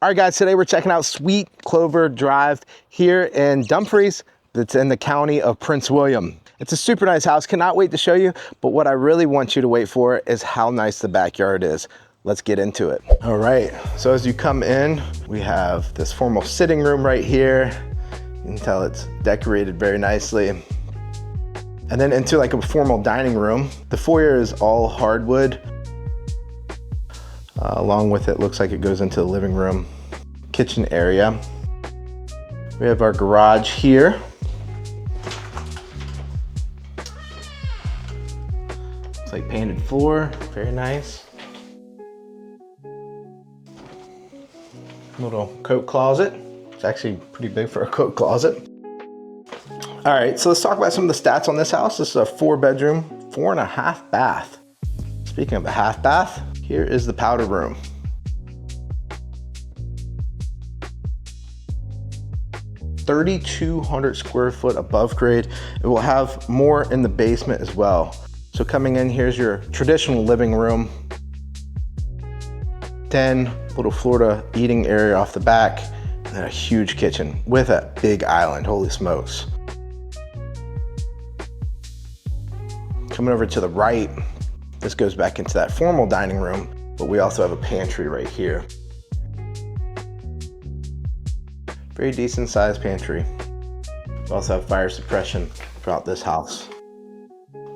All right, guys, today we're checking out Sweet Clover Drive here in Dumfries. That's in the county of Prince William. It's a super nice house. Cannot wait to show you. But what I really want you to wait for is how nice the backyard is. Let's get into it. All right, so as you come in, we have this formal sitting room right here. You can tell it's decorated very nicely. And then into like a formal dining room. The foyer is all hardwood. Along with it, looks like it goes into the living room, kitchen area. We have our garage here. It's like painted floor, very nice. Little coat closet. It's actually pretty big for a coat closet. All right, so let's talk about some of the stats on this house. This is a 4-bedroom, 4.5 bath. Speaking of a half bath, here is the powder room. (3,200 square foot above grade. It will have more in the basement as well. So coming in, here's your traditional living room. Then little Florida eating area off the back, and then a huge kitchen with a big island, holy smokes. Coming over to the right, this goes back into that formal dining room, but we also have a pantry right here. Very decent sized pantry. We also have fire suppression throughout this house.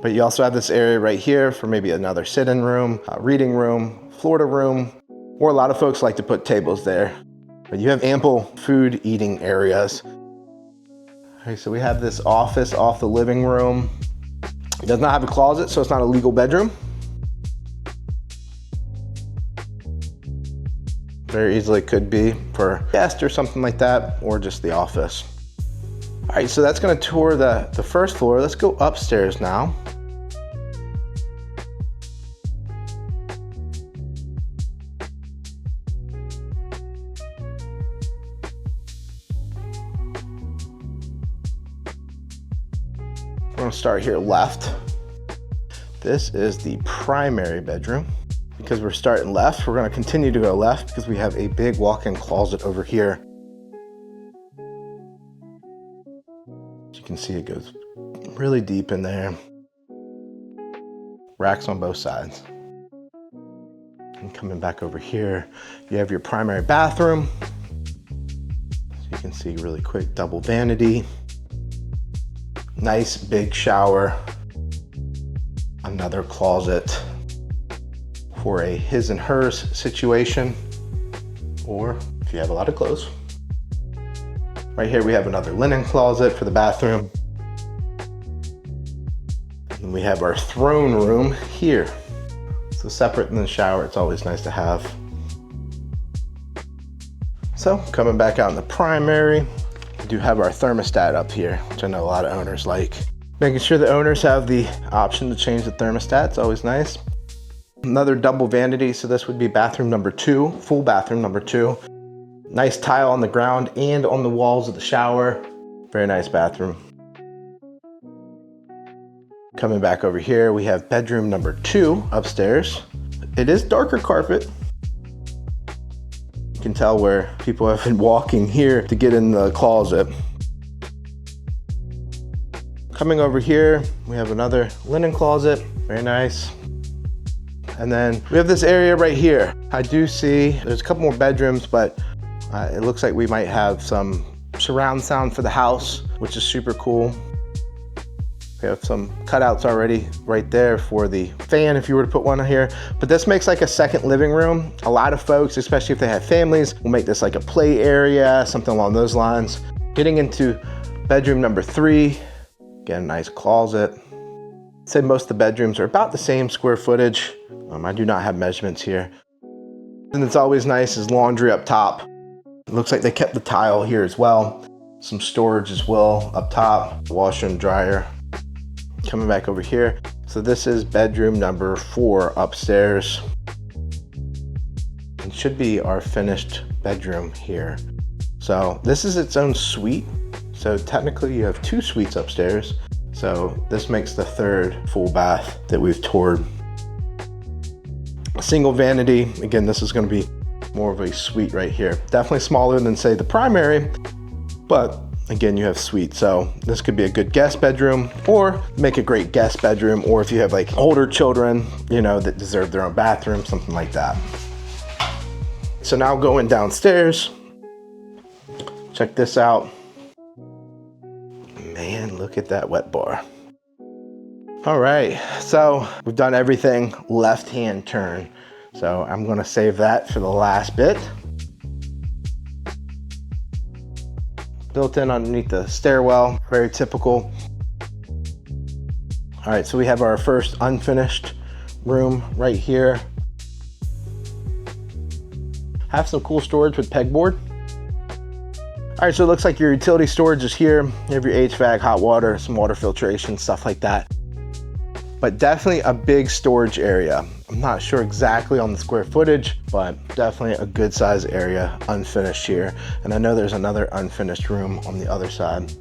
But you also have this area right here for maybe another sit-in room, reading room, Florida room, or a lot of folks like to put tables there. But you have ample food eating areas. Okay, so we have this office off the living room. It does not have a closet, so it's not a legal bedroom. Very easily could be for a guest or something like that, or just the office. All right, so that's gonna tour the first floor. Let's go upstairs now. We're gonna start here left. This is the primary bedroom. Because we're starting left, we're gonna continue to go left because we have a big walk-in closet over here. As you can see, it goes really deep in there. Racks on both sides. And coming back over here, you have your primary bathroom. So you can see really quick double vanity. Nice big shower. Another closet for a his and hers situation, or if you have a lot of clothes. Right here we have another linen closet for the bathroom. And we have our throne room here. So separate than the shower, it's always nice to have. So coming back out in the primary, we do have our thermostat up here, which I know a lot of owners like. Making sure the owners have the option to change the thermostat, it's always nice. Another double vanity, so this would be bathroom number 2, full bathroom number 2. Nice tile on the ground and on the walls of the shower. Very nice bathroom. Coming back over here, we have bedroom number 2 upstairs. It is darker carpet. You can tell where people have been walking here to get in the closet. Coming over here, we have another linen closet, very nice. And then we have this area right here. I do see there's a couple more bedrooms, but it looks like we might have some surround sound for the house, which is super cool. We have some cutouts already right there for the fan if you were to put one here. But this makes like a second living room. A lot of folks, especially if they have families, will make this like a play area, something along those lines. Getting into bedroom number 3, again, nice closet. I'd say most of the bedrooms are about the same square footage. I do not have measurements here. And it's always nice is laundry up top. It looks like they kept the tile here as well. Some storage as well up top, washer and dryer. Coming back over here. So this is bedroom number 4 upstairs. It should be our finished bedroom here. So this is its own suite. So technically you have 2 suites upstairs. So this makes the 3rd full bath that we've toured. A single vanity. Again, this is going to be more of a suite right here. Definitely smaller than say the primary, but again, you have suite. So this could be a good guest bedroom or make a great guest bedroom. Or if you have like older children, you know, that deserve their own bathroom, something like that. So now going downstairs, check this out. Man, look at that wet bar. All right, so we've done everything left-hand turn. So I'm gonna save that for the last bit. Built in underneath the stairwell, very typical. All right, so we have our first unfinished room right here. Have some cool storage with pegboard. All right, so it looks like your utility storage is here. You have your HVAC, hot water, some water filtration, stuff like that. But definitely a big storage area. I'm not sure exactly on the square footage, but definitely a good size area unfinished here. And I know there's another unfinished room on the other side.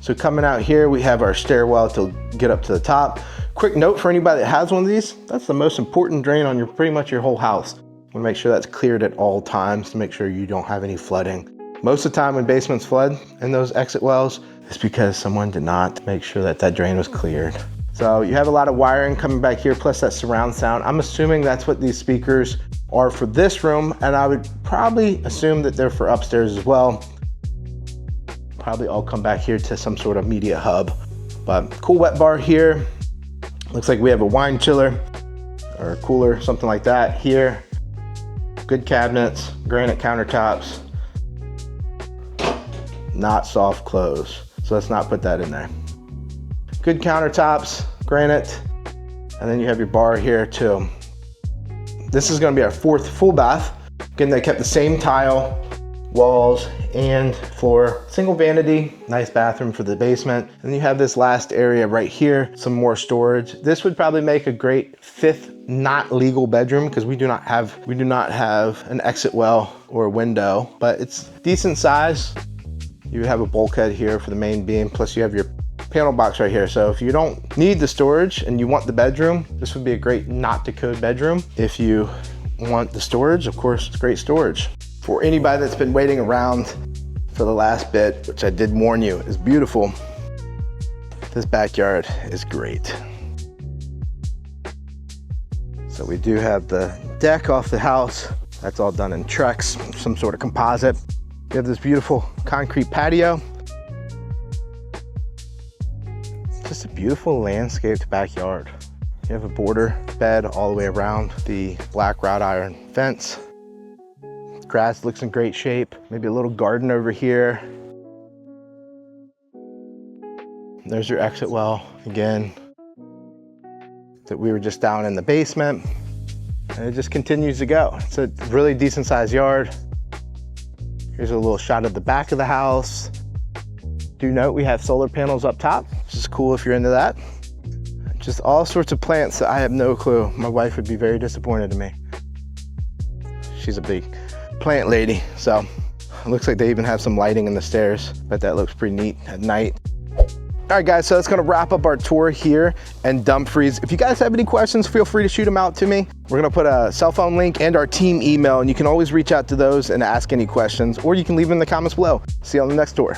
So coming out here, we have our stairwell to get up to the top. Quick note for anybody that has one of these, that's the most important drain on pretty much your whole house. You wanna make sure that's cleared at all times to make sure you don't have any flooding. Most of the time when basements flood in those exit wells, it's because someone did not make sure that that drain was cleared. So you have a lot of wiring coming back here, plus that surround sound. I'm assuming that's what these speakers are for this room, and I would probably assume that they're for upstairs as well. Probably all come back here to some sort of media hub. But cool wet bar here. Looks like we have a wine chiller or a cooler, something like that here. Good cabinets, granite countertops. Not soft close, so let's not put that in there. Good countertops, granite, and then you have your bar here too. This is gonna be our fourth full bath. Again, they kept the same tile, walls, and floor. Single vanity, nice bathroom for the basement. And you have this last area right here, some more storage. This would probably make a great fifth not legal bedroom because we do not have an exit well or a window, but it's decent size. You have a bulkhead here for the main beam, plus you have your panel box right here. So if you don't need the storage and you want the bedroom, this would be a great not to code bedroom. If you want the storage, of course, it's great storage. For anybody that's been waiting around for the last bit, which I did warn you, is beautiful. This backyard is great. So we do have the deck off the house. That's all done in Trex, some sort of composite. We have this beautiful concrete patio. Just a beautiful landscaped backyard. You have a border bed all the way around the black wrought iron fence. Grass looks in great shape. Maybe a little garden over here. There's your exit well again. That we were just down in the basement. And it just continues to go. It's a really decent sized yard. Here's a little shot of the back of the house. Do note we have solar panels up top, which is cool if you're into that. Just all sorts of plants that I have no clue. My wife would be very disappointed in me. She's a big plant lady, so it looks like they even have some lighting in the stairs, but that looks pretty neat at night. All right, guys, so that's gonna wrap up our tour here in Dumfries. If you guys have any questions, feel free to shoot them out to me. We're gonna put a cell phone link and our team email, and you can always reach out to those and ask any questions, or you can leave them in the comments below. See you on the next tour.